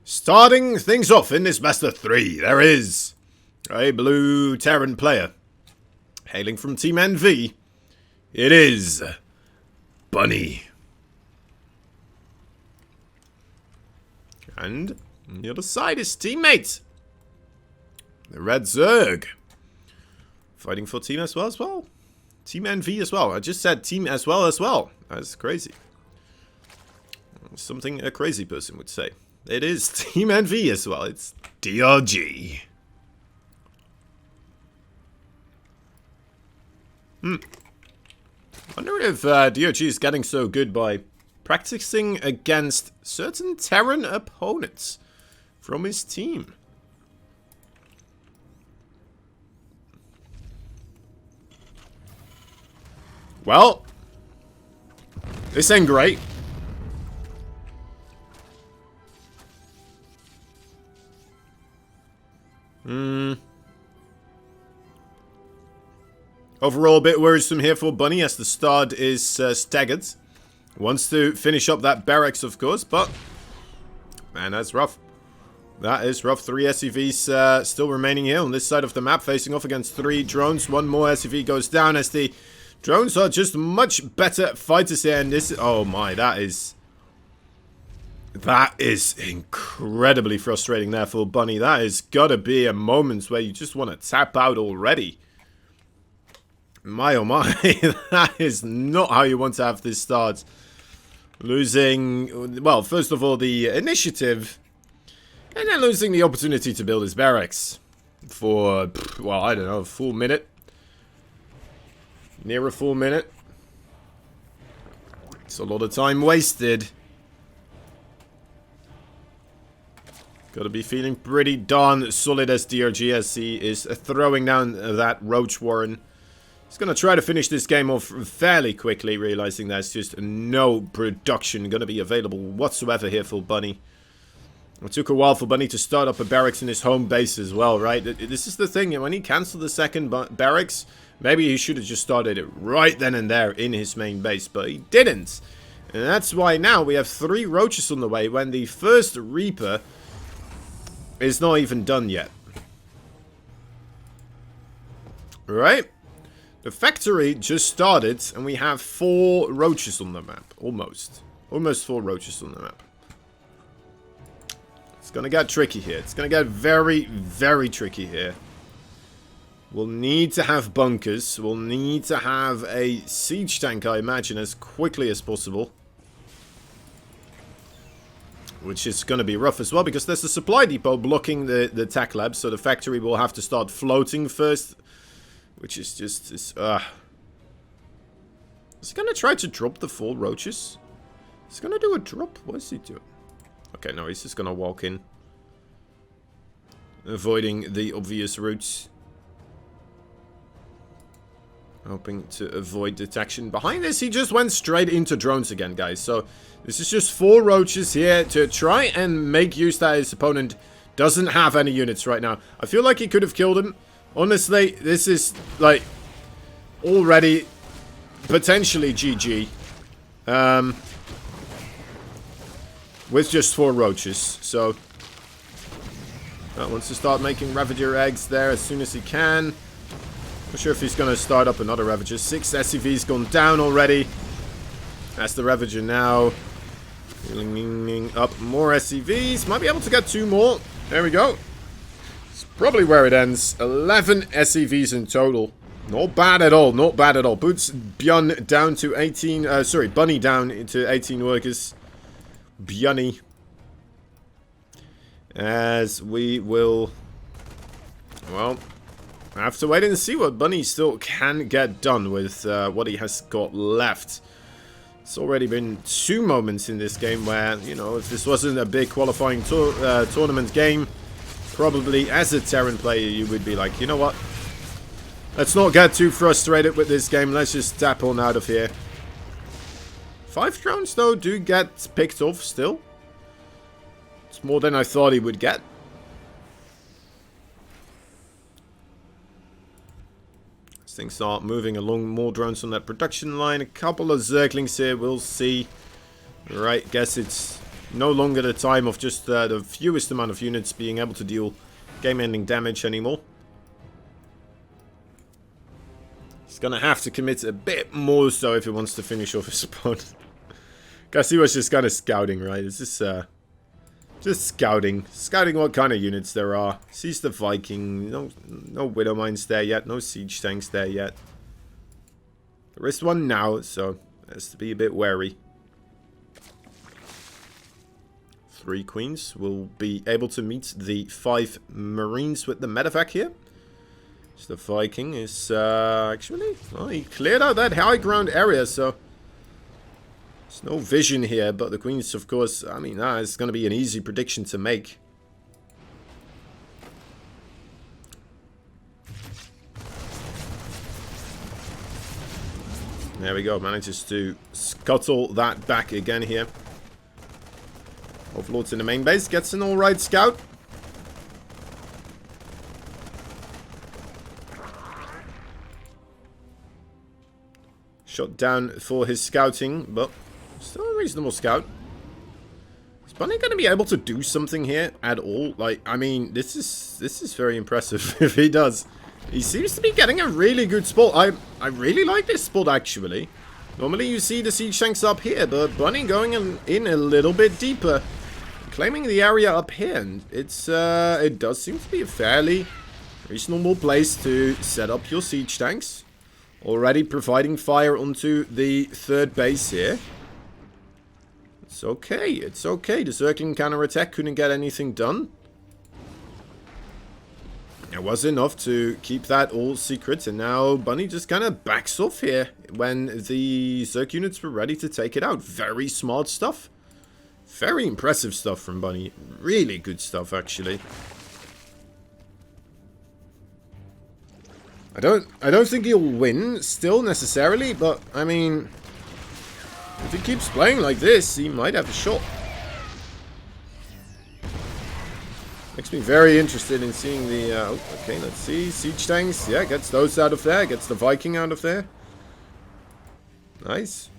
Starting things off in this best of 3, there is a blue Terran player. Hailing from Team NV, it is Bunny. And on the other side is teammate, the Red Zerg. Fighting for Team as well. Team NV as well. I just said Team as well. That's crazy. Something a crazy person would say. It is Team NV as well. It's DRG. Wonder if DRG is getting so good by practicing against certain Terran opponents from his team. Well, this ain't great. Overall, a bit worrisome here for Bunny as the start is staggered. Wants to finish up that barracks, of course, but man, that's rough. That is rough. 3 SCVs still remaining here on this side of the map, facing off against 3 drones. One more SCV goes down as the drones are just much better fighters here. And this, oh my, that is incredibly frustrating there for Bunny. That has got to be a moment where you just want to tap out already. My oh my, that is not how you want to have this start. Losing, well, first of all, the initiative, and then losing the opportunity to build his barracks for, well, I don't know, a full minute. Near a full minute. It's a lot of time wasted. Gotta be feeling pretty darn solid as DRG as he is throwing down that Roach Warren. He's going to try to finish this game off fairly quickly, realizing there's just no production going to be available whatsoever here for Bunny. It took a while for Bunny to start up a barracks in his home base as well, right? This is the thing, when he cancelled the second barracks, maybe he should have just started it right then and there in his main base, but he didn't. And that's why now we have 3 roaches on the way when the first Reaper is not even done yet. Right? The factory just started, and we have 4 roaches on the map. Almost 4 roaches on the map. It's gonna get tricky here. It's gonna get very, very tricky here. We'll need to have bunkers. We'll need to have a siege tank, I imagine, as quickly as possible. Which is gonna be rough as well, because there's a supply depot blocking the tech lab, so the factory will have to start floating first. Which is just, is he gonna try to drop the 4 roaches? He's gonna do a drop? What is he doing? Okay, no, he's just gonna walk in. Avoiding the obvious routes. Hoping to avoid detection. Behind this, he just went straight into drones again, guys. So, this is just 4 roaches here to try and make use that his opponent doesn't have any units right now. I feel like he could have killed him. Honestly, this is, like, already potentially GG. With just 4 roaches. So, wants to start making Ravager eggs there as soon as he can. Not sure if he's going to start up another Ravager. 6 SCVs gone down already. That's the Ravager now. Filling up more SCVs. Might be able to get 2 more. There we go. Probably where it ends. 11 SCVs in total. Not bad at all. Not bad at all. Boots Björn down to 18. Sorry, Bunny down to 18 workers. Björny. As we will, well, have to wait and see what Bunny still can get done with what he has got left. It's already been 2 moments in this game where, you know, if this wasn't a big qualifying tournament game, probably as a Terran player you would be like, you know what, let's not get too frustrated with this game, let's just tap on out of here. 5 drones though do get picked off still. It's more than I thought he would get. As things start moving along, more drones on that production line, a couple of Zerglings here, we'll see. Right, guess it's no longer the time of just the fewest amount of units being able to deal game-ending damage anymore. He's gonna have to commit a bit more so if he wants to finish off his opponent. Guess he was just kind of scouting, right? It's just scouting. Scouting what kind of units there are. Sees the Viking. No Widow Mines there yet. No Siege Tanks there yet. There is one now, so has to be a bit wary. 3 Queens will be able to meet the 5 Marines with the medevac here. So the Viking is actually... well, he cleared out that high ground area, so... there's no vision here, but the Queens, of course... I mean, it's going to be an easy prediction to make. There we go, manages to scuttle that back again here. Overlord's in the main base, gets an alright scout. Shot down for his scouting, but still a reasonable scout. Is Bunny going to be able to do something here at all? Like, I mean, this is very impressive if he does. He seems to be getting a really good spot. I really like this spot, actually. Normally you see the siege tanks up here, but Bunny going in a little bit deeper. Claiming the area up here, and it does seem to be a fairly reasonable place to set up your siege tanks. Already providing fire onto the 3rd base here. It's okay, it's okay. The circling counterattack couldn't get anything done. It was enough to keep that all secret, and now Bunny just kind of backs off here when the Zerg units were ready to take it out. Very smart stuff. Very impressive stuff from Bunny. Really good stuff, actually. I don't think he'll win still necessarily, but I mean, if he keeps playing like this, he might have a shot. Makes me very interested in seeing the okay, let's see, siege tanks. Yeah, gets those out of there, gets the Viking out of there. Nice.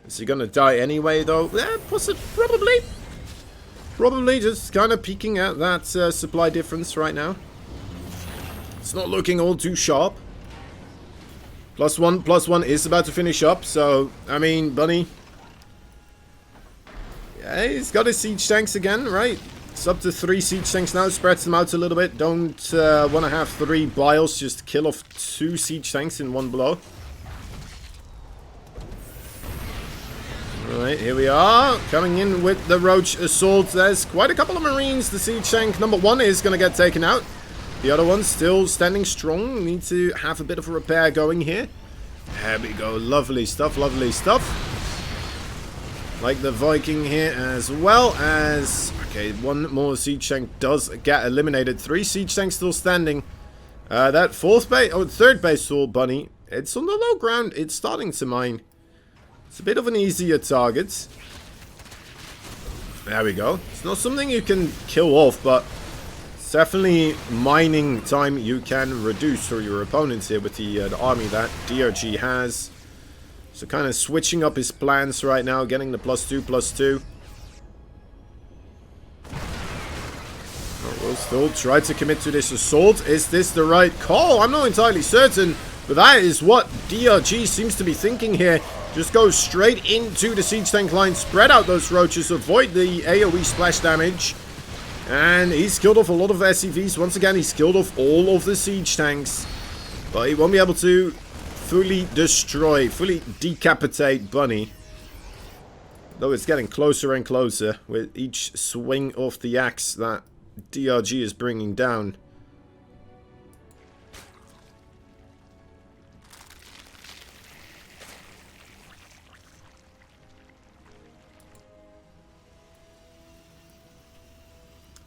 Is he gonna die anyway though? Yeah, probably. Probably just kind of peeking at that supply difference right now. It's not looking all too sharp. +1 is about to finish up, so, I mean, Bunny... yeah, he's got his siege tanks again, right? It's up to 3 siege tanks now, spreads them out a little bit. Don't want to have 3 biles just kill off 2 siege tanks in one blow. Alright, here we are, coming in with the Roach Assault. There's quite a couple of Marines. The siege tank number 1 is going to get taken out. The other one's still standing strong. Need to have a bit of a repair going here. There we go, lovely stuff, lovely stuff. Like the Viking here as well as... okay, 1 more siege tank does get eliminated. 3 siege tanks still standing. That 4th base, or 3rd base for Bunny, it's on the low ground. It's starting to mine. It's a bit of an easier target. There we go. It's not something you can kill off, but it's definitely mining time you can reduce for your opponents here with the army that DRG has. So kind of switching up his plans right now, getting the +2/+2. We'll still try to commit to this assault. Is this the right call? I'm not entirely certain, but that is what DRG seems to be thinking here. Just go straight into the siege tank line, spread out those roaches, avoid the AoE splash damage. And he's killed off a lot of SCVs. Once again, he's killed off all of the siege tanks. But he won't be able to fully destroy, fully decapitate Bunny. Though it's getting closer and closer with each swing of the axe that DRG is bringing down.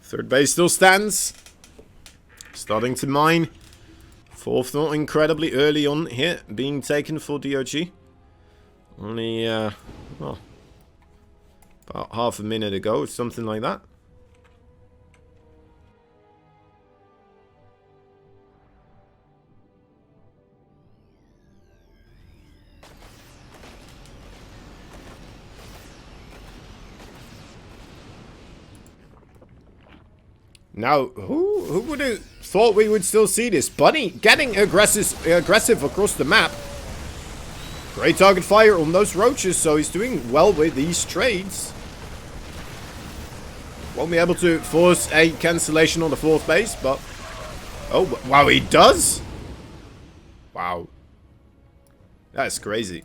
Third base still stands. Starting to mine. 4th not incredibly early on here, being taken for DRG. Only, well, about half a minute ago, something like that. Now, who would have thought we would still see this? Bunny getting aggressive across the map. Great target fire on those roaches, so he's doing well with these trades. Won't be able to force a cancellation on the 4th base, but... Oh, wow, he does? Wow. That is crazy.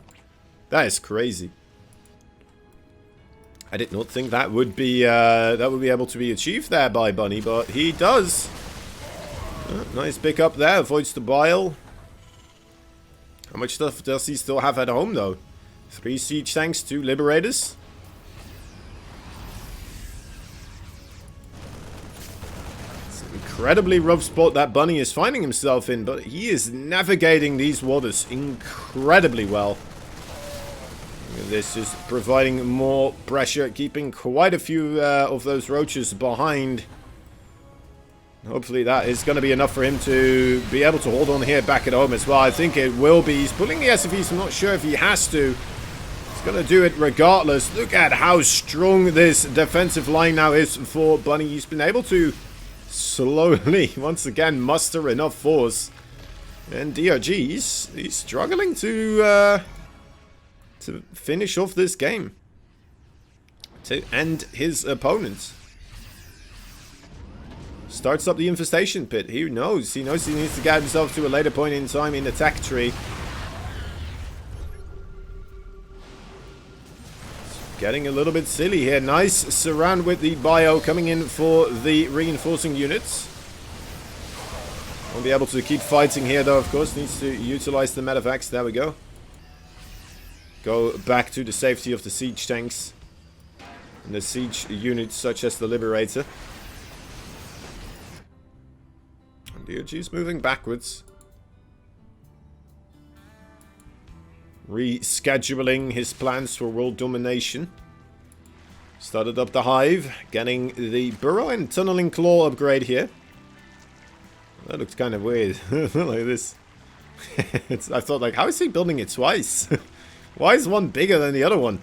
That is crazy. I did not think that would be able to be achieved there by Bunny, but he does. Nice pick up there, avoids the bile. How much stuff does he still have at home though? 3 siege tanks, 2 liberators. It's an incredibly rough spot that Bunny is finding himself in, but he is navigating these waters incredibly well. This is providing more pressure, keeping quite a few of those roaches behind. Hopefully that is going to be enough for him to be able to hold on here back at home as well. I think it will be. He's pulling the SFEs. I'm not sure if he has to. He's going to do it regardless. Look at how strong this defensive line now is for Bunny. He's been able to slowly, once again, muster enough force. And DRG, he's struggling to finish off this game, to end his opponent. Starts up the infestation pit. He knows he needs to get himself to a later point in time in the tech tree. Getting a little bit silly here. Nice surround with the bio coming in for the reinforcing units. Won't be able to keep fighting here though, of course. Needs to utilize the medevacs. There we go. Go back to the safety of the siege tanks and the siege units such as the Liberator. And DRG's moving backwards. Rescheduling his plans for world domination. Started up the hive, getting the burrow and tunneling claw upgrade here. That looks kind of weird. Like this. I thought, like, how is he building it twice? Why is one bigger than the other one?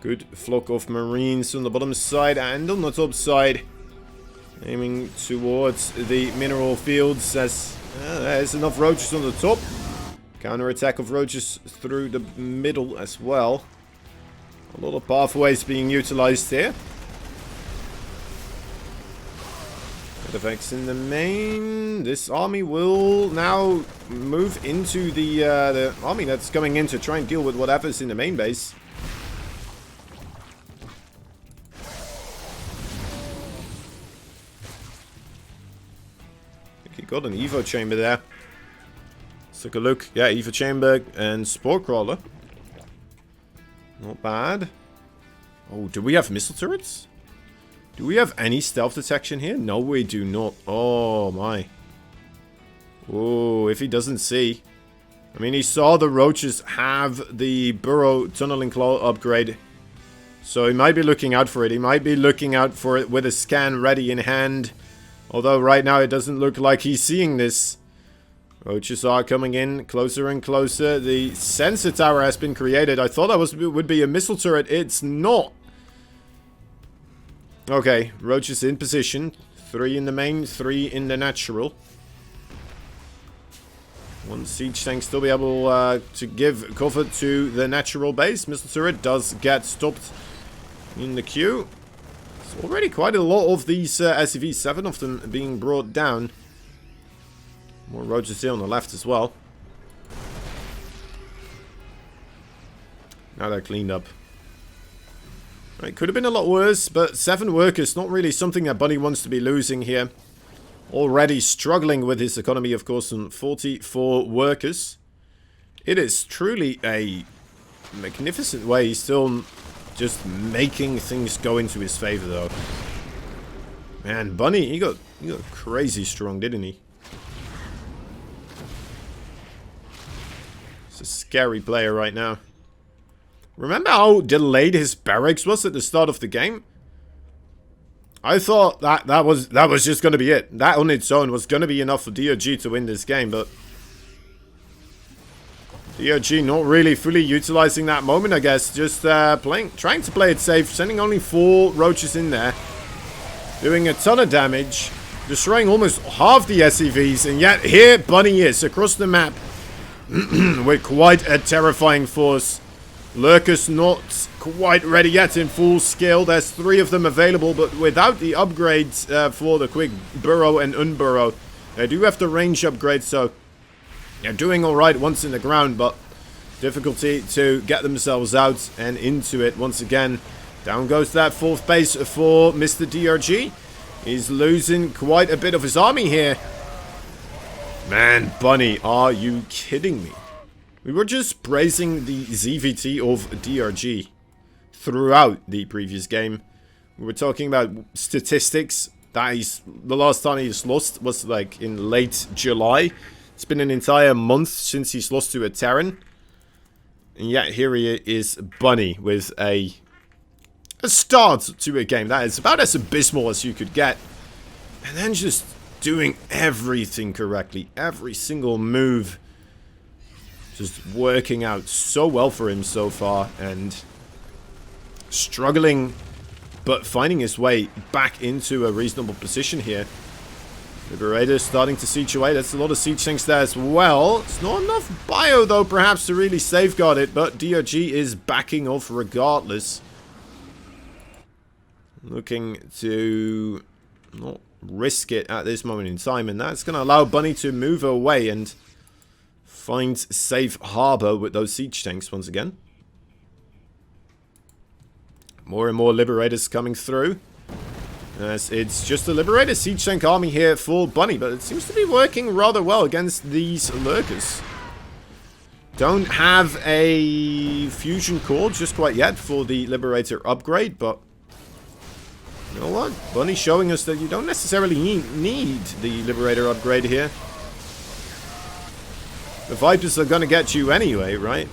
Good flock of marines on the bottom side and on the top side. Aiming towards the mineral fields as there's enough roaches on the top. Counter attack of roaches through the middle as well. A lot of pathways being utilized here. Effects in the main. This army will now move into the army that's coming in to try and deal with whatever's in the main base. I think he got an Evo chamber there. Let's take a look. Yeah, Evo chamber and Spore Crawler. Not bad. Oh, do we have missile turrets? Do we have any stealth detection here? No, we do not. Oh, my. Oh, if he doesn't see. I mean, he saw the roaches have the burrow tunneling claw upgrade. So he might be looking out for it. He might be looking out for it with a scan ready in hand. Although right now it doesn't look like he's seeing this. Roaches are coming in closer and closer. The sensor tower has been created. I thought that would be a missile turret. It's not. Okay, roaches in position. 3 in the main, 3 in the natural. One siege tank still be able to give cover to the natural base. Missile turret does get stopped in the queue. There's already quite a lot of these SCVs, 7 of them being brought down. More roaches here on the left as well. Now they're cleaned up. Right, could have been a lot worse, but 7 workers, not really something that Bunny wants to be losing here. Already struggling with his economy, of course, on 44 workers. It is truly a magnificent way. He's still just making things go into his favor, though. Man, Bunny, he got crazy strong, didn't he? He's a scary player right now. Remember how delayed his barracks was at the start of the game? I thought that was just going to be it. That on its own was going to be enough for DRG to win this game, but DRG not really fully utilizing that moment, I guess. Just trying to play it safe, sending only 4 roaches in there, doing a ton of damage, destroying almost half the SCVs, and yet here Bunny is across the map with quite a terrifying force. Lurkers not quite ready yet in full scale. There's 3 of them available, but without the upgrades for the quick burrow and unburrow. They do have the range upgrade, so they're doing alright once in the ground, but difficulty to get themselves out and into it once again. Down goes that 4th base for Mr. DRG. He's losing quite a bit of his army here. Man, Bunny, are you kidding me? We were just praising the ZVT of DRG throughout the previous game. We were talking about statistics. That the last time he's lost was like in late July. It's been an entire month since he's lost to a Terran. And yet here he is, Bunny, with a start to a game that is about as abysmal as you could get. And then just doing everything correctly. Every single move. Just working out so well for him so far. And struggling, but finding his way back into a reasonable position here. Liberator starting to siege away. That's a lot of siege tanks there as well. It's not enough bio, though, perhaps, to really safeguard it. But DRG is backing off regardless. Looking to not risk it at this moment in time. And that's going to allow Bunny to move away and find safe harbor with those siege tanks once again. More and more Liberators coming through. As it's just a Liberator siege tank army here for Bunny, but it seems to be working rather well against these Lurkers. Don't have a fusion core just quite yet for the Liberator upgrade, but you know what? Bunny's showing us that you don't necessarily need the Liberator upgrade here. The Vipers are going to get you anyway, right?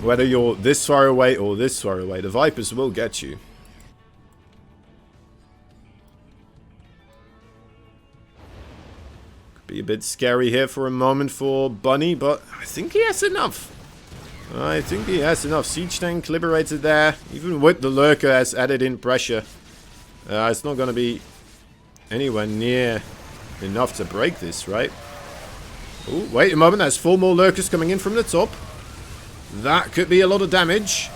Whether you're this far away or this far away, the Vipers will get you. Could be a bit scary here for a moment for Bunny, but I think he has enough. I think he has enough. Siege tank liberated there. Even with the Lurker has added in pressure. It's not going to be anywhere near enough to break this, right? Oh, wait a moment. There's 4 more Lurkers coming in from the top. That could be a lot of damage.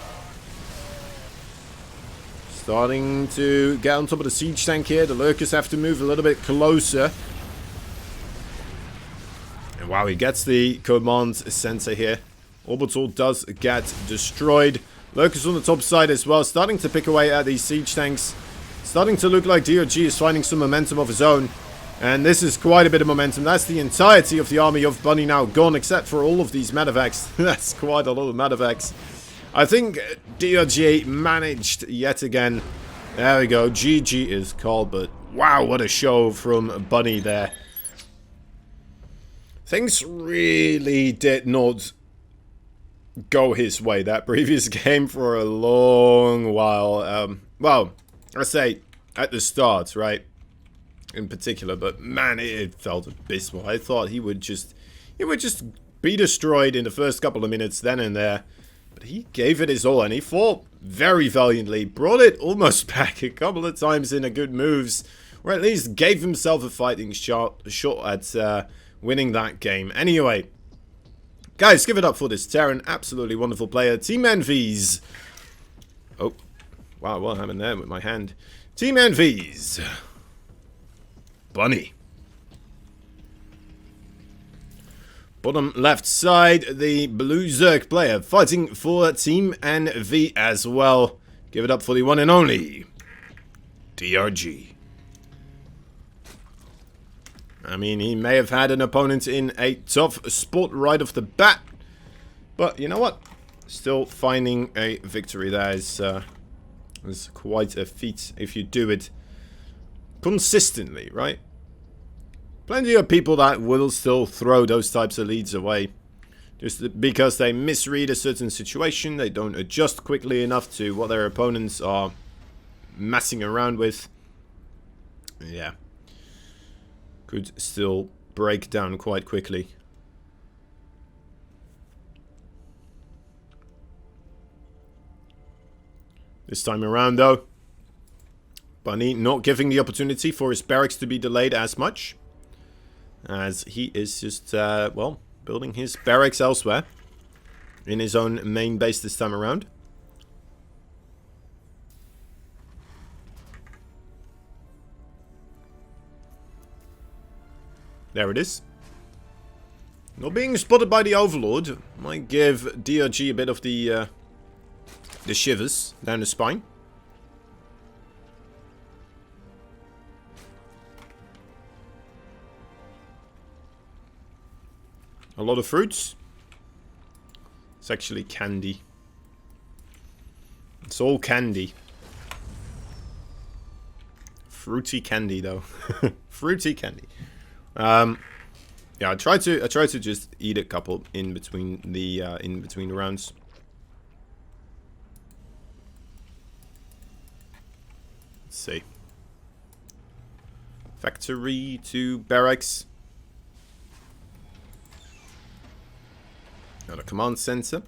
Starting to get on top of the siege tank here. The Lurkers have to move a little bit closer. And wow, he gets the command center here. Orbital does get destroyed. Lurkers on the top side as well. Starting to pick away at these siege tanks. Starting to look like DRG is finding some momentum of his own. And this is quite a bit of momentum. That's the entirety of the army of Bunny now gone, except for all of these medevacs. That's quite a lot of medevacs. I think DRG managed yet again. There we go. GG is called, but wow, what a show from Bunny there. Things really did not go his way that previous game for a long while. Well, I say at the start, right? In particular, but man, it felt abysmal. I thought he would just be destroyed in the first couple of minutes then and there. But he gave it his all, and he fought very valiantly. Brought it almost back a couple of times in a good moves, or at least gave himself a fighting shot at winning that game. Anyway, guys, give it up for this Terran. Absolutely wonderful player. Team Envies. Oh, wow, what happened there with my hand? Team Envies. Bunny. Bottom left side, the Blue Zerg player fighting for Team NV as well. Give it up for the one and only DRG. I mean, he may have had an opponent in a tough spot right off the bat, but you know what? Still finding a victory there is quite a feat if you do it consistently, right? Plenty of people that will still throw those types of leads away. Just because they misread a certain situation, they don't adjust quickly enough to what their opponents are messing around with. Yeah. Could still break down quite quickly. This time around, though, Bunny not giving the opportunity for his barracks to be delayed as much, as he is just, well, building his barracks elsewhere in his own main base this time around. There it is. Not being spotted by the Overlord might give DRG a bit of the shivers down the spine. A lot of fruits. It's actually candy. It's all candy. Fruity candy, though. Fruity candy. Yeah, I try to just eat a couple in between the rounds. Let's see. Factory to barracks. Got a command center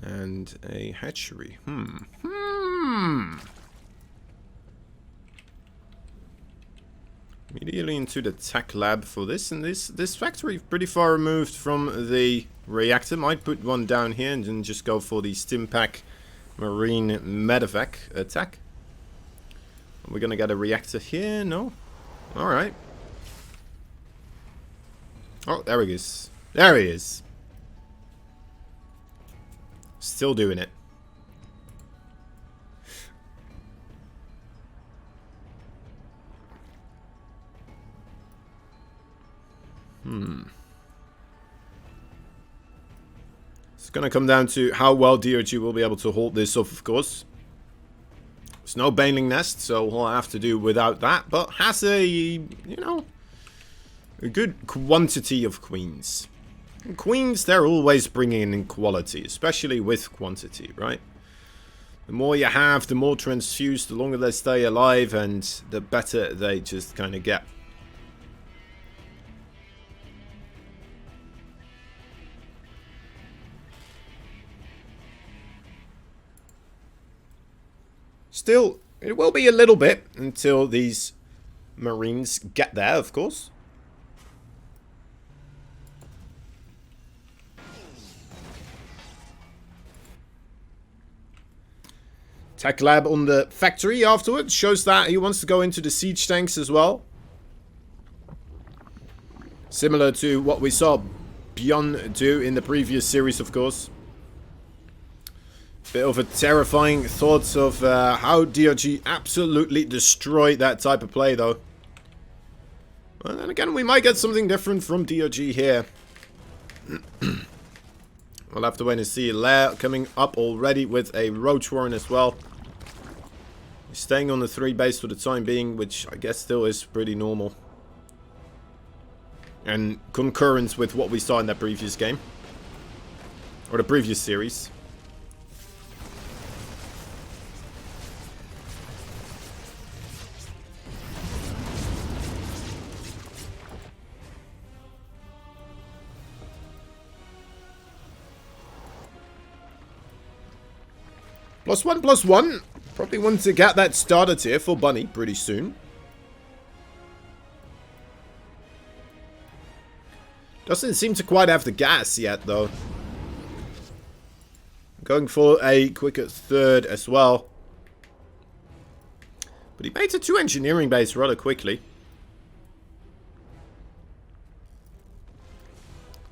and a hatchery. Immediately into the tech lab for this, and this factory pretty far removed from the reactor. Might put one down here and then just go for the Stimpack Marine Medevac attack. Are we gonna get a reactor here? No? Alright. Oh, there he is. There he is. Still doing it. It's gonna come down to how well DRG will be able to hold this off, of course. There's no Baneling Nest, so we'll have to do without that, but has a, you know, a good quantity of queens. And queens, they're always bringing in quality, especially with quantity, right? The more you have, the more transfused, the longer they stay alive, and the better they just kind of get. Still, it will be a little bit until these Marines get there, of course. Tech lab on the factory afterwards shows that he wants to go into the siege tanks as well. Similar to what we saw Bjorn do in the previous series, of course. Bit of a terrifying thoughts of how DRG absolutely destroyed that type of play, though. And then again, we might get something different from DRG here. We'll have to wait and see. Lair coming up already with a Roach Warren as well. He's staying on the 3 base for the time being, which I guess still is pretty normal. And concurrent with what we saw in that previous game. Or the previous series. +1/+1. Probably want to get that started here for Bunny pretty soon. Doesn't seem to quite have the gas yet, though. Going for a quicker third as well. But he made a 2 engineering base rather quickly.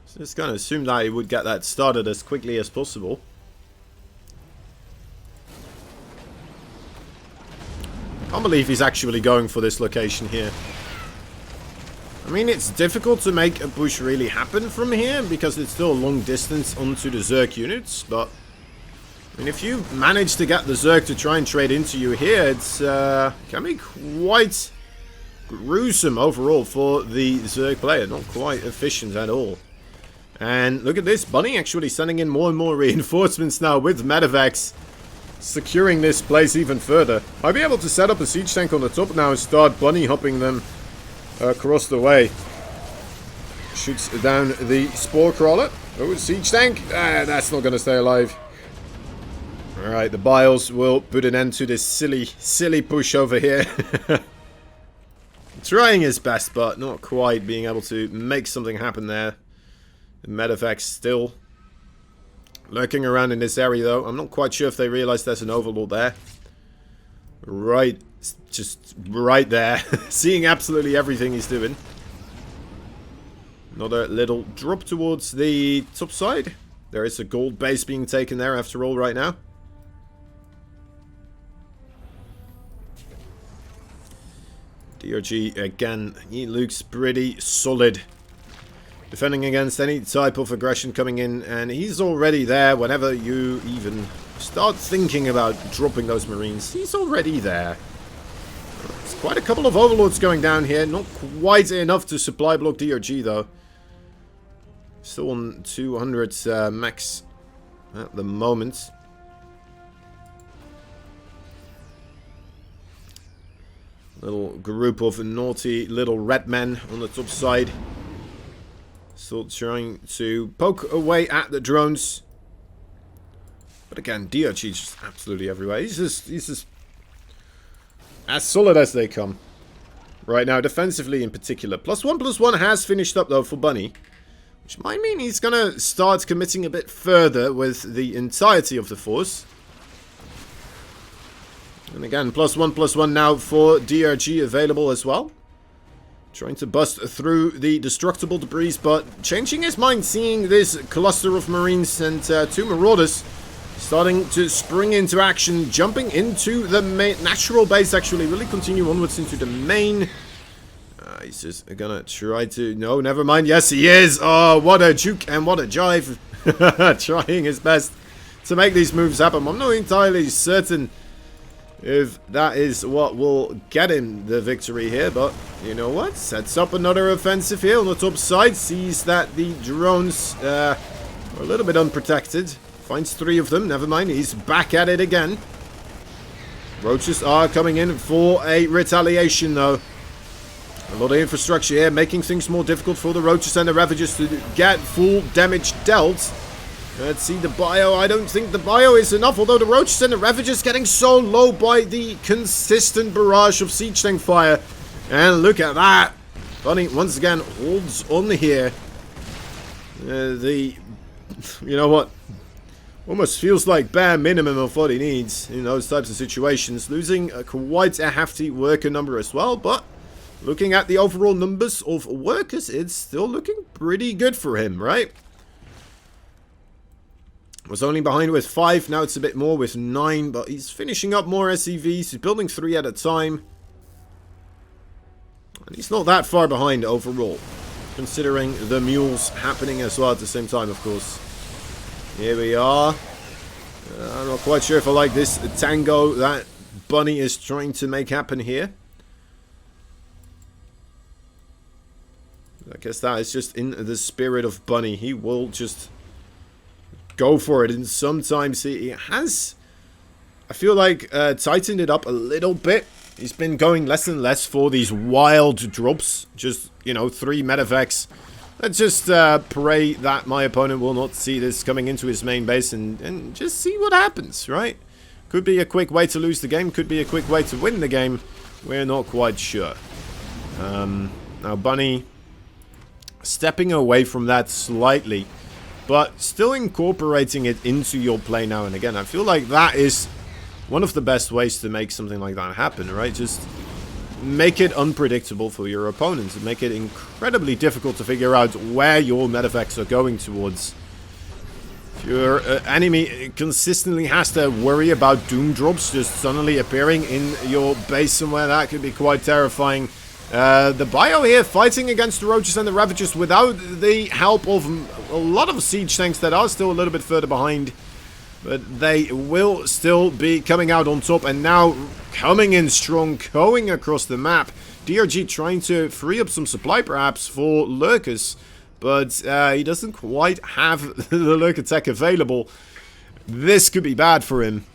So just gonna assume that he would get that started as quickly as possible. I can't believe he's actually going for this location here. I mean, it's difficult to make a push really happen from here because it's still a long distance onto the Zerg units, but I mean, if you manage to get the Zerg to try and trade into you here, it's can be quite gruesome overall for the Zerg player. Not quite efficient at all. And look at this, Bunny actually sending in more and more reinforcements now with medevacs, securing this place even further. I'll be able to set up a siege tank on the top now and start bunny hopping them across the way. Shoots down the spore crawler. Oh, siege tank. That's not going to stay alive. Alright, the Biles will put an end to this silly push over here. Trying his best, but not quite being able to make something happen there. The medevacs still lurking around in this area, though. I'm not quite sure if they realize there's an overlord there. Right, just right there. Seeing absolutely everything he's doing. Another little drop towards the top side. There is a gold base being taken there after all right now. DRG, again, he looks pretty solid. Defending against any type of aggression coming in, and he's already there whenever you even start thinking about dropping those marines. He's already there. There's quite a couple of overlords going down here. Not quite enough to supply block DRG, though. Still on 200 max at the moment. Little group of naughty little red men on the top side. Still trying to poke away at the drones. But again, DRG is just absolutely everywhere. He's just as solid as they come. Right now, defensively in particular. +1/+1 has finished up though for Bunny. Which might mean he's gonna start committing a bit further with the entirety of the force. And again, +1/+1 now for DRG available as well. Trying to bust through the destructible debris, but changing his mind, seeing this cluster of marines and 2 marauders starting to spring into action, jumping into the natural base, actually, really continue onwards into the main. He's just gonna try to... No, never mind. Yes, he is. Oh, what a juke and what a jive. Trying his best to make these moves happen. I'm not entirely certain if that is what will get him the victory here, but you know what? Sets up another offensive here on the top side. Sees that the drones are a little bit unprotected. Finds 3 of them. Never mind. He's back at it again. Roaches are coming in for a retaliation, though. A lot of infrastructure here, making things more difficult for the Roaches and the Ravagers to get full damage dealt. Let's see the bio. I don't think the bio is enough, although the Roaches and the Ravagers getting so low by the consistent barrage of siege tank fire. And look at that. Bunny once again holds on here. You know what? Almost feels like bare minimum of what he needs in those types of situations. Losing quite a hefty worker number as well, but looking at the overall numbers of workers, it's still looking pretty good for him, right? Was only behind with 5, now it's a bit more with 9, but he's finishing up more SCVs, he's building 3 at a time. And he's not that far behind overall, considering the mules happening as well at the same time, of course. Here we are. I'm not quite sure if I like this tango that Bunny is trying to make happen here. I guess that is just in the spirit of Bunny. He will just go for it, and sometimes he has, I feel like, tightened it up a little bit. He's been going less and less for these wild drops, just, you know, 3 medevacs. Let's just pray that my opponent will not see this coming into his main base and just see what happens, right? Could be a quick way to lose the game, could be a quick way to win the game. We're not quite sure. Now Bunny stepping away from that slightly, but still incorporating it into your play now and again. I feel like that is one of the best ways to make something like that happen, right? Just make it unpredictable for your opponents and make it incredibly difficult to figure out where your medevacs are going towards. If your enemy consistently has to worry about doom drops just suddenly appearing in your base somewhere, that could be quite terrifying. The bio here fighting against the Roaches and the Ravagers without the help of a lot of siege tanks that are still a little bit further behind. But they will still be coming out on top, and now coming in strong, going across the map. DRG trying to free up some supply perhaps for lurkers. but he doesn't quite have the lurker tech available. This could be bad for him.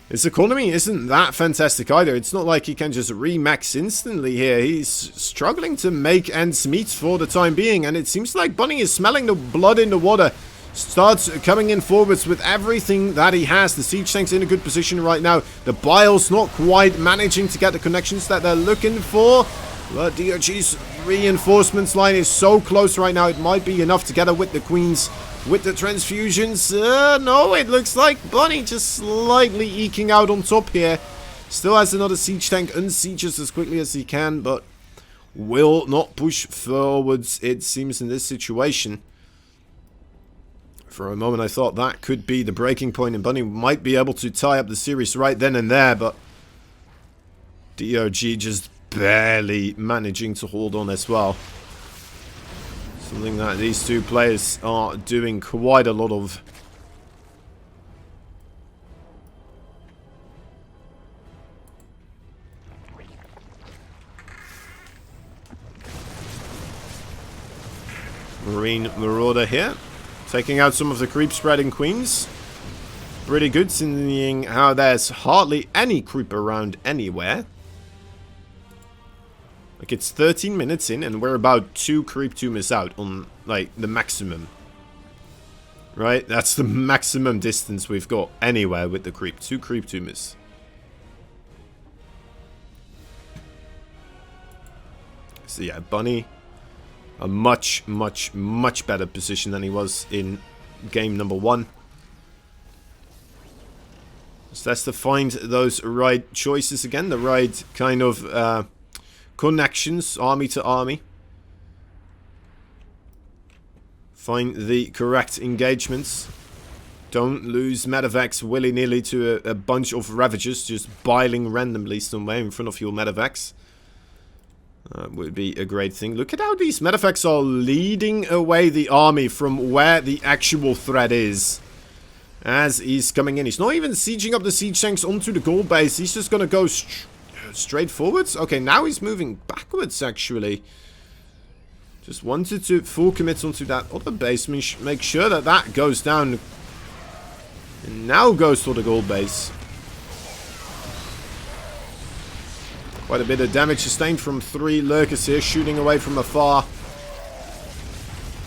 His economy isn't that fantastic either. It's not like he can just remax instantly here. He's struggling to make ends meet for the time being, and it seems like Bunny is smelling the blood in the water. Starts coming in forwards with everything that he has. The siege tank's in a good position right now. The Bile's not quite managing to get the connections that they're looking for. But DRG's reinforcements line is so close right now. It might be enough together with the Queens. With the transfusions, no, it looks like Bunny just slightly eking out on top here. Still has another siege tank, unsieges as quickly as he can, but will not push forwards, it seems, in this situation. For a moment I thought that could be the breaking point and Bunny might be able to tie up the series right then and there, but DRG just barely managing to hold on as well. Something that these two players are doing quite a lot of. Marine Marauder here. Taking out some of the creep spreading Queens. Pretty good, seeing how there's hardly any creep around anywhere. Like, it's 13 minutes in and we're about 2 creep tumors out on, like, the maximum. Right? That's the maximum distance we've got anywhere with the creep. 2 creep tumors. So yeah, Bunny, a much better position than he was in game number 1. So that's to find those right choices again, the right kind of connections, army to army. Find the correct engagements. Don't lose medevacs willy-nilly to a bunch of Ravagers just biling randomly somewhere in front of your medevacs. Would be a great thing. Look at how these medevacs are leading away the army from where the actual threat is. As he's coming in. He's not even sieging up the siege tanks onto the gold base. He's just going to go straight forwards. Okay, now he's moving backwards, actually. Just wanted to full commit onto that other base. Make sure that that goes down. And now goes for the gold base. Quite a bit of damage sustained from 3 lurkers here, shooting away from afar.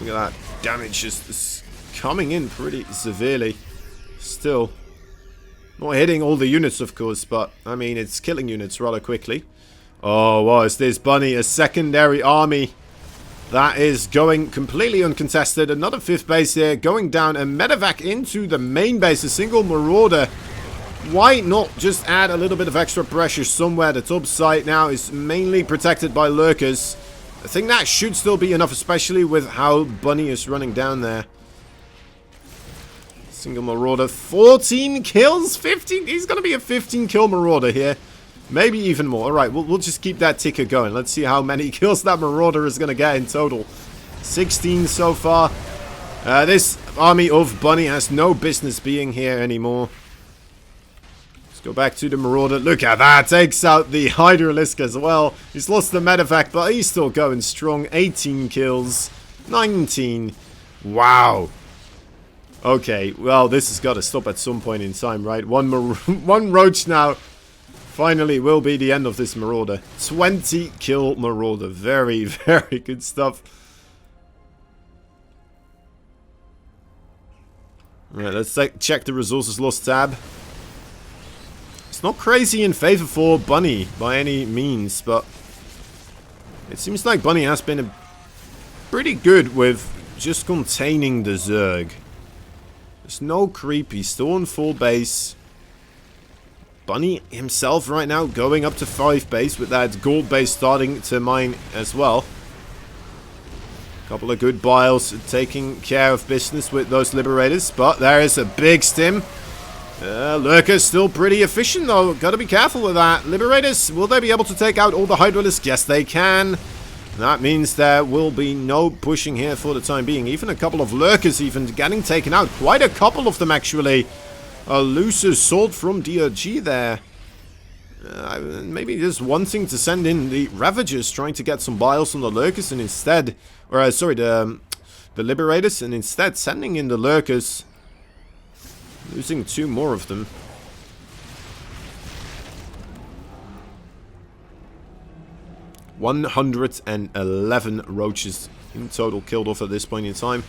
Look at that. Damage just coming in pretty severely. Still. Not hitting all the units, of course, but, I mean, it's killing units rather quickly. Oh, wow, is this Bunny a secondary army? That is going completely uncontested. Another 5th base here, going down. A medevac into the main base, a single Marauder. Why not just add a little bit of extra pressure somewhere? The top side now is mainly protected by lurkers. I think that should still be enough, especially with how Bunny is running down there. Single Marauder, 14 kills, 15. He's going to be a 15 kill Marauder here. Maybe even more. Alright, we'll just keep that ticker going. Let's see how many kills that Marauder is going to get in total. 16 so far. This army of Bunny has no business being here anymore. Let's go back to the Marauder. Look at that. Takes out the Hydralisk as well. He's lost the medevac, but he's still going strong. 18 kills. 19. Wow. Okay, well, this has got to stop at some point in time, right? One Roach now. Finally will be the end of this Marauder. 20 kill Marauder. Very, very good stuff. Alright, let's check the resources lost tab. It's not crazy in favor for Bunny by any means, but it seems like Bunny has been pretty good with just containing the Zerg. There's no creep, he's still on full base. Bunny himself right now going up to 5 base with that gold base starting to mine as well. Couple of good biles taking care of business with those liberators, but there is a big stim. Lurker's still pretty efficient though, gotta be careful with that. Liberators, will they be able to take out all the Hydralisks? Yes they can. That means there will be no pushing here for the time being. Even a couple of lurkers even getting taken out. Quite a couple of them actually. A loose assault from DRG there. Maybe just wanting to send in the Ravagers, trying to get some bios on the Lurkers, and instead... Or, sorry, the Liberators, and instead sending in the Lurkers. Losing 2 more of them. $111 roaches in total killed off at this point in time.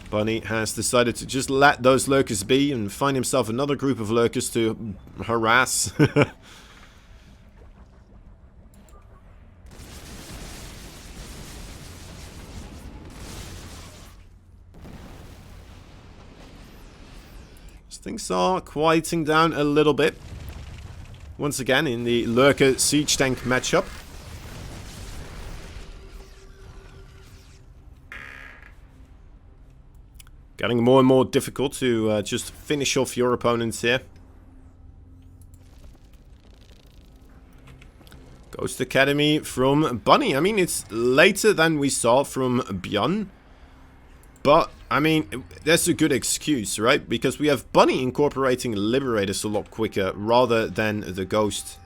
Bunny has decided to just let those Lurkers be and find himself another group of Lurkers to harass. Things are quieting down a little bit. Once again in the Lurker Siege Tank matchup. Getting more and more difficult to just finish off your opponents here. Ghost Academy from Bunny. I mean, it's later than we saw from Björn. But, I mean, that's a good excuse, right? Because we have Bunny incorporating Liberators a lot quicker rather than the Ghost.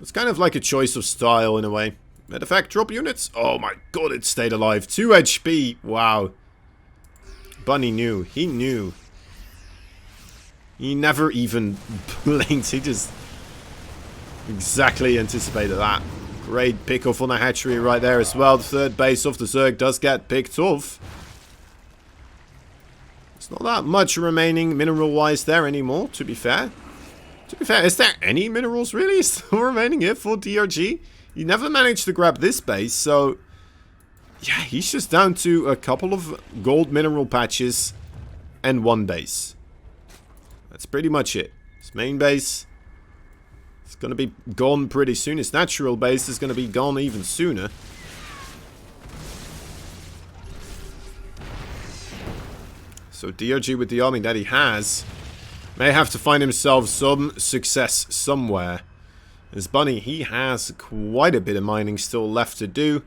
It's kind of like a choice of style in a way. Matter of fact, drop units. Oh my god, it stayed alive. 2 HP. Wow. Bunny knew. He knew. He never even blinked. He just exactly anticipated that. Great pick off on the hatchery right there as well. The 3rd base of the Zerg does get picked off. There's not that much remaining mineral-wise there anymore, to be fair. To be fair, is there any minerals really still remaining here for DRG? He never managed to grab this base, so... yeah, he's just down to a couple of gold mineral patches and 1 base. That's pretty much it. His main base... it's going to be gone pretty soon. His natural base is going to be gone even sooner. So DRG with the army that he has may have to find himself some success somewhere. As Bunny, he has quite a bit of mining still left to do.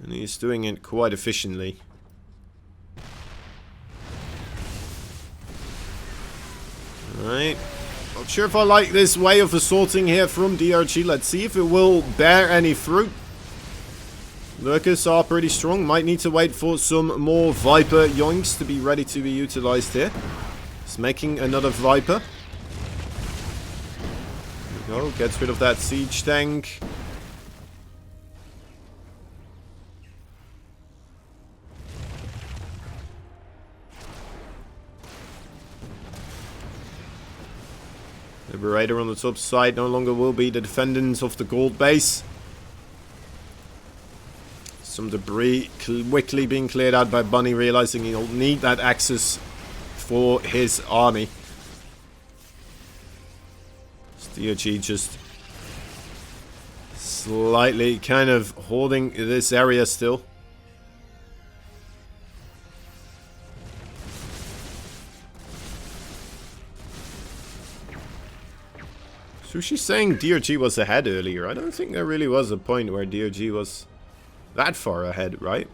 And he's doing it quite efficiently. Alright. Not sure if I like this way of assaulting here from DRG. Let's see if it will bear any fruit. Lurkers are pretty strong. Might need to wait for some more Viper yoinks to be ready to be utilized here. He's making another Viper. There we go. Gets rid of that siege tank. Liberator on the top side no longer will be the defendants of the gold base. Some debris quickly being cleared out by Bunny, realizing he'll need that access for his army. DRG just slightly kind of holding this area still. Sushi's saying DRG was ahead earlier. I don't think there really was a point where DRG was that far ahead, right?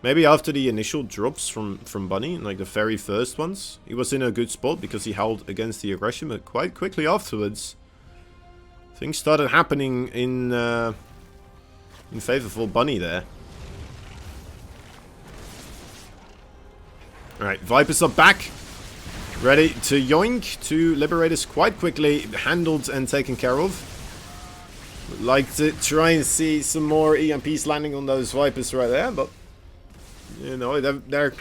Maybe after the initial drops from Bunny, like the very first ones, he was in a good spot because he held against the aggression, but quite quickly afterwards, things started happening in favor for Bunny there. Alright, Vipers are back. Ready to yoink. 2 Liberators quite quickly handled and taken care of. Would like to try and see some more EMPs landing on those Vipers right there, but you know, they're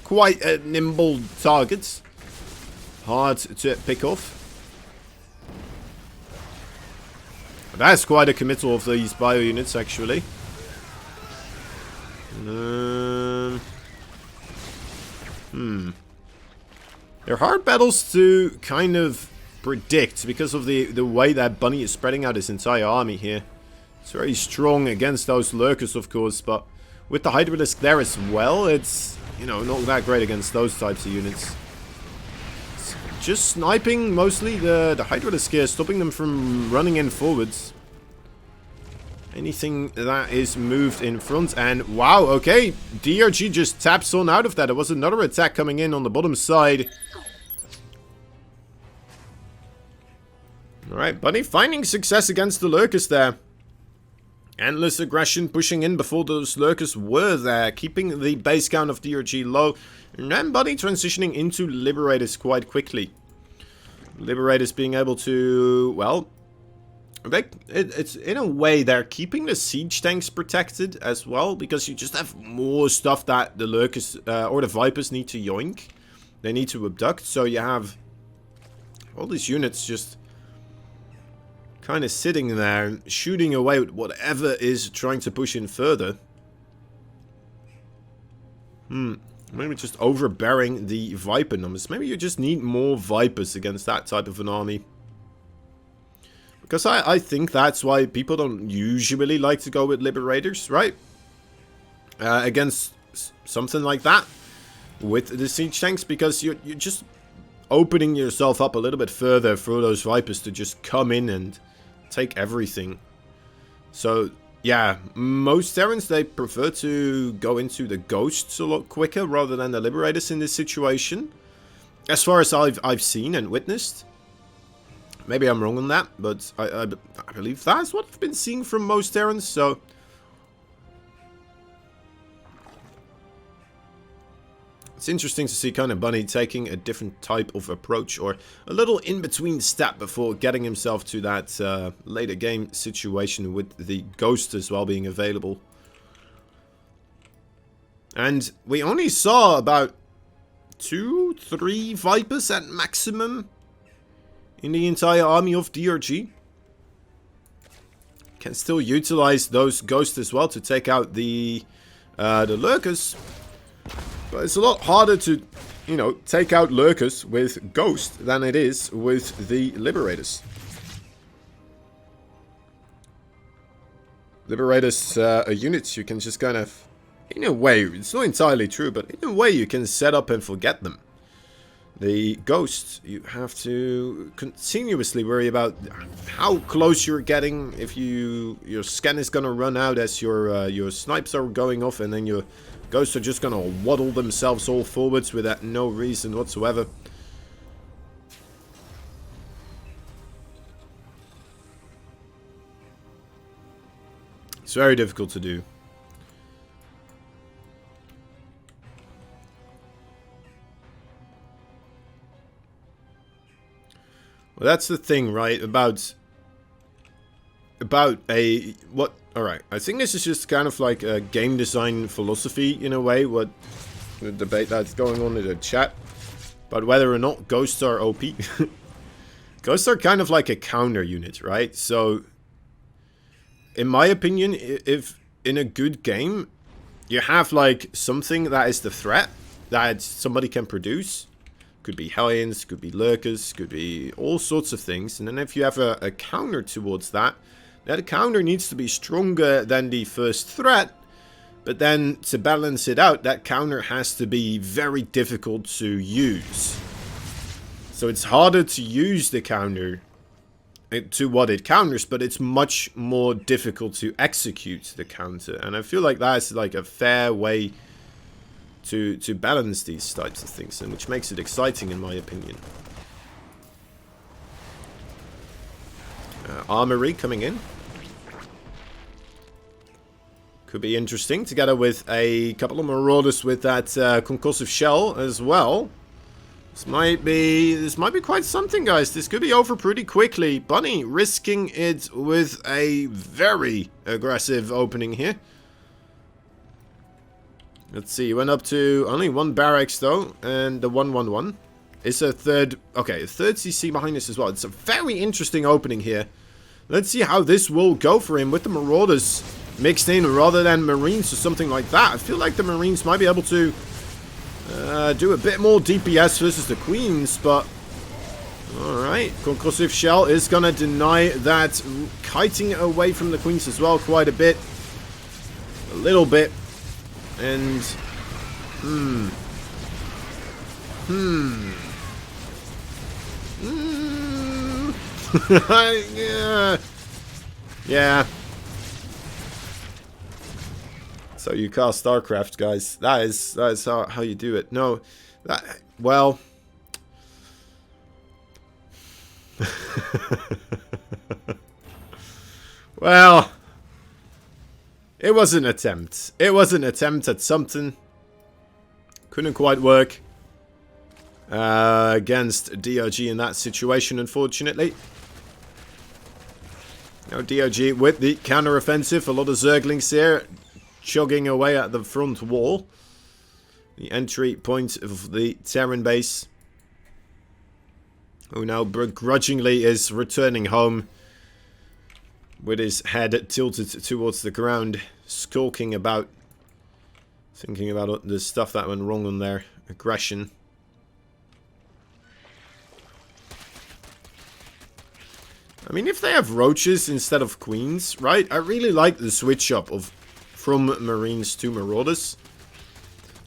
quite nimble targets. Hard to pick off. That's quite a committal of these bio units, actually. They're hard battles to kind of predict because of the way that Bunny is spreading out his entire army here. It's very strong against those Lurkers, of course, but with the Hydralisk there as well, it's, you know, not that great against those types of units. It's just sniping mostly the Hydralisk here, stopping them from running in forwards. Anything that is moved in front, and wow, okay, DRG just taps on out of that. There was another attack coming in on the bottom side. Alright, Bunny finding success against the Lurkers there. Endless aggression pushing in before those Lurkers were there, keeping the base count of DRG low. And then Bunny transitioning into Liberators quite quickly. Liberators being able to, well, it's in a way they're keeping the siege tanks protected as well, because you just have more stuff that the Lurkers or the Vipers need to yoink. They need to abduct, so you have all these units just kind of sitting there, shooting away with whatever is trying to push in further. Maybe just overbearing the Viper numbers. Maybe you just need more Vipers against that type of an army. Because I think that's why people don't usually like to go with Liberators, right? Against something like that. With the siege tanks, because you're just opening yourself up a little bit further for those Vipers to just come in and take everything. So, yeah, most Terrans, they prefer to go into the Ghosts a lot quicker rather than the Liberators in this situation. As far as I've seen and witnessed. Maybe I'm wrong on that, but I believe that's what I've been seeing from most Terrans, so... It's interesting to see kind of Bunny taking a different type of approach, or a little in-between step before getting himself to that later game situation with the Ghost as well being available. And we only saw about 2-3 Vipers at maximum in the entire army of DRG. Can still utilize those Ghosts as well to take out the Lurkers. But it's a lot harder to, you know, take out Lurkers with Ghost than it is with the Liberators. Liberators are units you can just kind of, in a way, it's not entirely true, but in a way you can set up and forget them. The Ghosts, you have to continuously worry about how close you're getting, if your scan is going to run out as your snipes are going off, and then your Ghosts are just going to waddle themselves all forwards without no reason whatsoever. It's very difficult to do. Well, that's the thing, right? About a what? All right, I think this is just kind of like a game design philosophy in a way. What the debate that's going on in the chat, but whether or not Ghosts are OP. Ghosts are kind of like a counter unit, right? So, in my opinion, if in a good game you have like something that is the threat that somebody can produce. Could be Hellions, could be Lurkers, could be all sorts of things. And then if you have a counter towards that, that counter needs to be stronger than the first threat. But then to balance it out, that counter has to be very difficult to use. So it's harder to use the counter to what it counters, but it's much more difficult to execute the counter. And I feel like that's like a fair way to balance these types of things, and which makes it exciting in my opinion. Armory coming in. Could be interesting, together with a couple of Marauders with that concussive shell as well. This might be quite something, guys. This could be over pretty quickly. Bunny risking it with a very aggressive opening here. Let's see, he went up to only one barracks though, and the 111 is a third, okay, a third CC behind us as well. It's a very interesting opening here. Let's see how this will go for him with the Marauders mixed in rather than Marines or something like that. I feel like the Marines might be able to do a bit more DPS versus the Queens, but alright, concussive shell is gonna deny that, kiting away from the Queens as well quite a bit. A little bit. And yeah. So you cast StarCraft, guys. That is how you do it. No, well, Well, it was an attempt. It was an attempt at something. Couldn't quite work against DRG in that situation, unfortunately. Now DRG with the counter-offensive. A lot of Zerglings here chugging away at the front wall. The entry point of the Terran base. Who now begrudgingly is returning home with his head tilted towards the ground, skulking about, thinking about the stuff that went wrong on their aggression. I mean, if they have roaches instead of queens, right? I really like the switch up of from Marines to Marauders.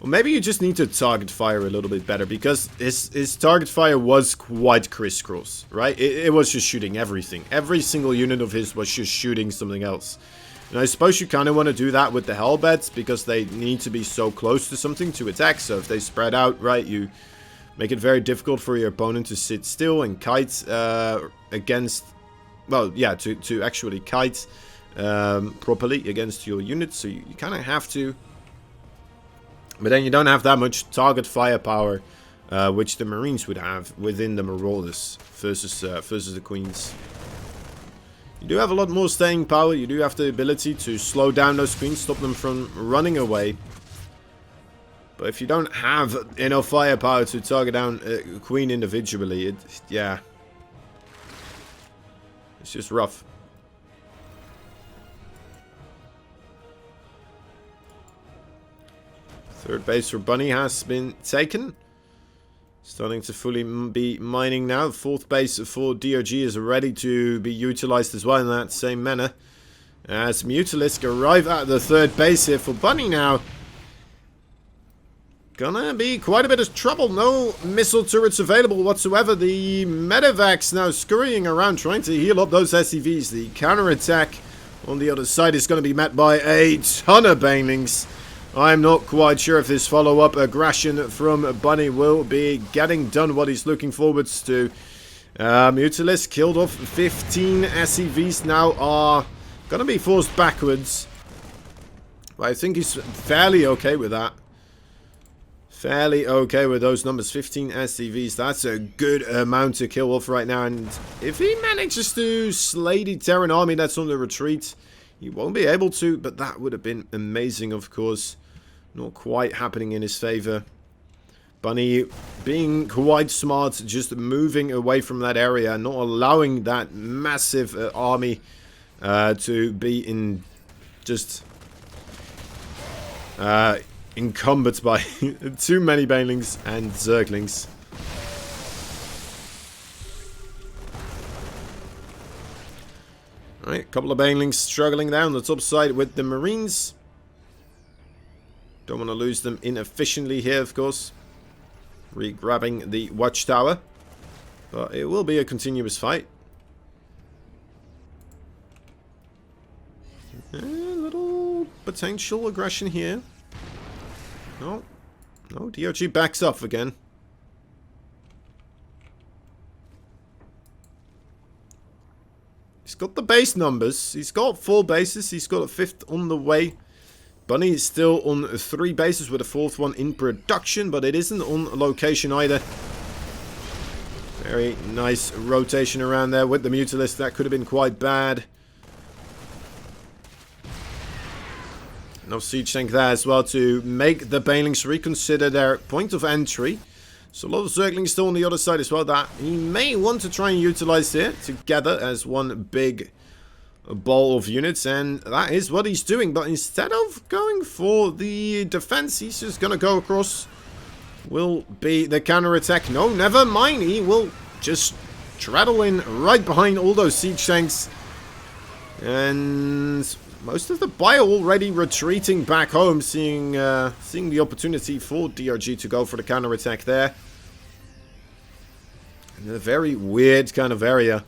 Or maybe you just need to target fire a little bit better, because his target fire was quite crisscross, right? It was just shooting everything. Every single unit of his was just shooting something else. And I suppose you kind of want to do that with the Hellbats, because they need to be so close to something to attack. So if they spread out, right, you make it very difficult for your opponent to sit still and kite against... Well, yeah, to actually kite properly against your units. So you kind of have to... But then you don't have that much target firepower, which the Marines would have within the Marauders versus the Queens. You do have a lot more staying power. You do have the ability to slow down those Queens, stop them from running away. But if you don't have enough firepower to target down a Queen individually, yeah, it's just rough. Third base for Bunny has been taken. Starting to fully be mining now. Fourth base for DRG is ready to be utilized as well in that same manner. As Mutalisk arrive at the third base here for Bunny now. Gonna be quite a bit of trouble. No missile turrets available whatsoever. The medevacs now scurrying around trying to heal up those SCVs. The counterattack on the other side is going to be met by a ton of banelings. I'm not quite sure if this follow-up aggression from Bunny will be getting done what he's looking forwards to. Mutalisk killed off 15 SCVs now are going to be forced backwards. But I think he's fairly okay with that. Fairly okay with those numbers. 15 SCVs, that's a good amount to kill off right now. And if he manages to slay the Terran army that's on the retreat, he won't be able to, but that would have been amazing, of course. Not quite happening in his favor. Bunny being quite smart, just moving away from that area, not allowing that massive army to be in just encumbered by too many banelings and zerglings. Alright, a couple of banelings struggling there on the top side with the Marines. Don't want to lose them inefficiently here, of course. Re-grabbing the watchtower. But it will be a continuous fight. A little potential aggression here. No. No, DRG backs off again. He's got the base numbers. He's got 4 bases. He's got a 5th on the way. Bunny is still on 3 bases with a 4th one in production, but it isn't on location either. Very nice rotation around there with the Mutalisk. That could have been quite bad. Enough siege tank there as well to make the banelings reconsider their point of entry. So a lot of Zerglings still on the other side as well that he may want to try and utilize here together as one big ball of units, and that is what he's doing. But instead of going for the defense, he's just gonna go across. Will be the counterattack. No, never mind. He will just straddle in right behind all those siege tanks. And most of the bio already retreating back home, seeing the opportunity for DRG to go for the counterattack there. In a very weird kind of area.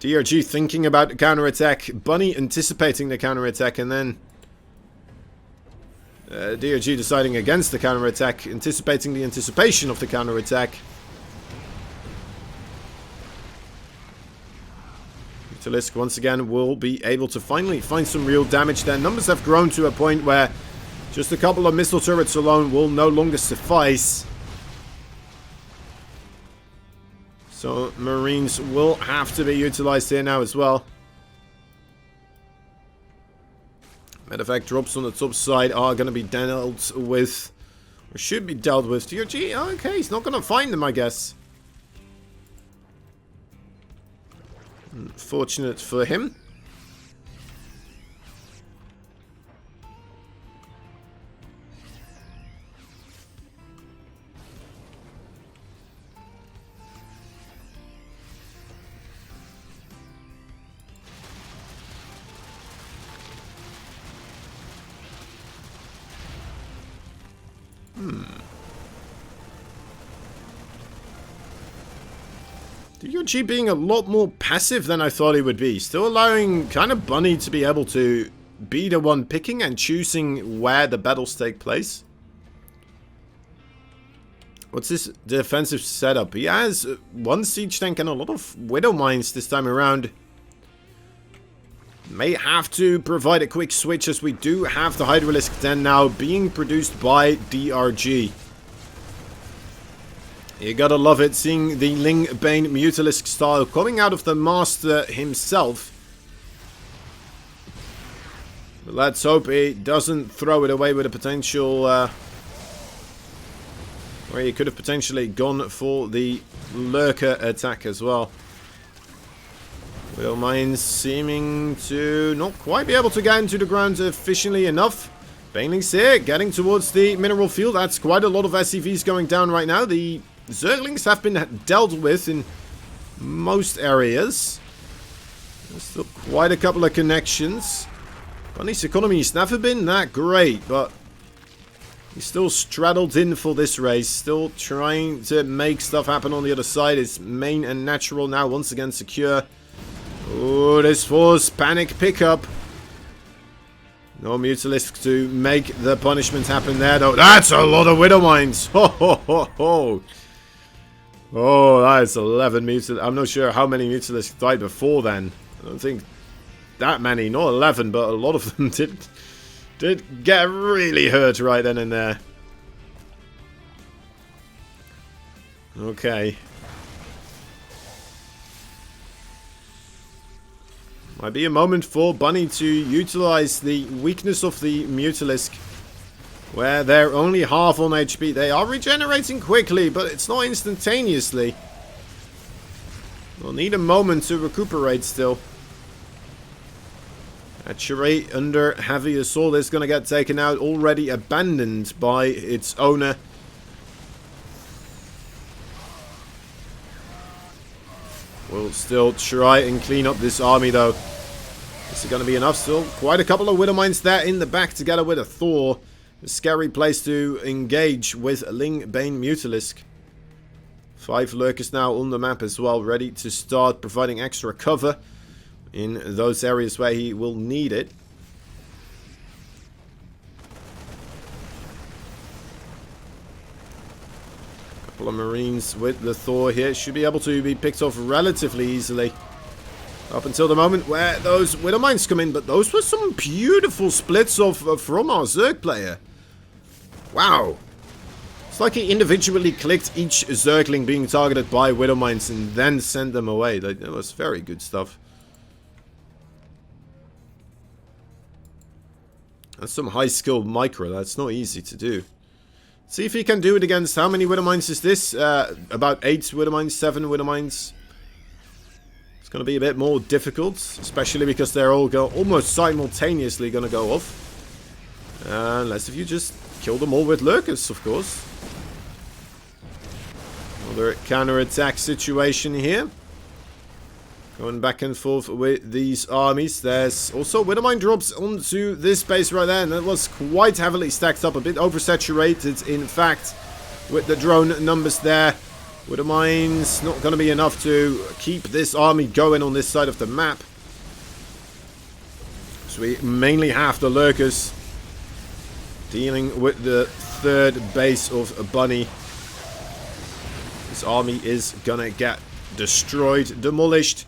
DRG thinking about the counterattack, Bunny anticipating the counterattack, and then DRG deciding against the counterattack, anticipating the anticipation of the counterattack. Mutalisk once again will be able to finally find some real damage there. Numbers have grown to a point where just a couple of missile turrets alone will no longer suffice. So Marines will have to be utilized here now as well. Matter of fact, drops on the top side are going to be dealt with, or should be dealt with. DRG, okay, he's not going to find them, I guess. Fortunate for him. DRG being a lot more passive than I thought he would be. Still allowing kind of Bunny to be able to be the one picking and choosing where the battles take place. What's his defensive setup? He has one siege tank and a lot of Widow Mines this time around. May have to provide a quick switch as we do have the Hydralisk Den now being produced by DRG. You gotta love it, seeing the Ling Bane Mutalisk style coming out of the Master himself. But let's hope he doesn't throw it away with a potential... where he could have potentially gone for the Lurker attack as well. Widow Mines seeming to not quite be able to get into the ground efficiently enough. Banelings here, getting towards the mineral field. That's quite a lot of SCVs going down right now. The Zerglings have been dealt with in most areas. There's still quite a couple of connections. Bunny's economy has never been that great, but he's still straddled in for this race. Still trying to make stuff happen on the other side. His main and natural now once again secure. Oh, this force panic pickup. No Mutalisk to make the punishment happen there, though. That's a lot of Widow Mines. Ho, ho, ho, ho. Oh, that's 11 Mutalisk. I'm not sure how many Mutalisk died before then. I don't think that many. Not 11, but a lot of them did get really hurt right then and there. Okay. Might be a moment for Bunny to utilize the weakness of the Mutalisk, where they're only half on HP. They are regenerating quickly, but it's not instantaneously. We'll need a moment to recuperate still. Hatchery under heavy assault is going to get taken out, already abandoned by its owner. We'll still try and clean up this army though. Is it going to be enough still? Quite a couple of Widow Mines there in the back together with a Thor. A scary place to engage with Ling Bane Mutalisk. 5 Lurkers now on the map as well, ready to start providing extra cover in those areas where he will need it. Couple of Marines with the Thor here should be able to be picked off relatively easily. Up until the moment where those Widow Mines come in, but those were some beautiful splits of from our Zerg player. Wow. It's like he individually clicked each Zergling being targeted by Widow Mines and then sent them away. That was very good stuff. That's some high skill micro. That's not easy to do. See if he can do it against, how many Widow Mines is this? About 8 Widow Mines, 7 Widow Mines. It's going to be a bit more difficult, especially because they're all almost simultaneously going to go off. Unless if you just kill them all with Lurkers, of course. Another counter-attack situation here. Going back and forth with these armies. There's also Widow Mine drops onto this base right there. And that was quite heavily stacked up. A bit oversaturated, in fact, with the drone numbers there. Widow Mines not going to be enough to keep this army going on this side of the map. So we mainly have the Lurkers dealing with the third base of Bunny. This army is gonna get destroyed, demolished.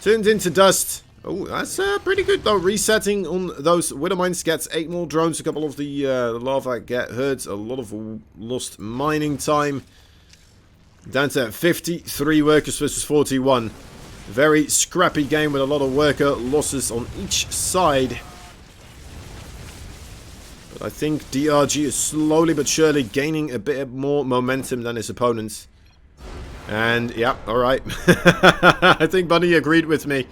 Turned into dust. Oh, that's pretty good though. Resetting on those Wither mines gets 8 more drones. A couple of the lava get hurt. A lot of lost mining time. Down to 53 workers versus 41. Very scrappy game with a lot of worker losses on each side. But I think DRG is slowly but surely gaining a bit more momentum than his opponents. And, yeah, alright. I think Bunny agreed with me.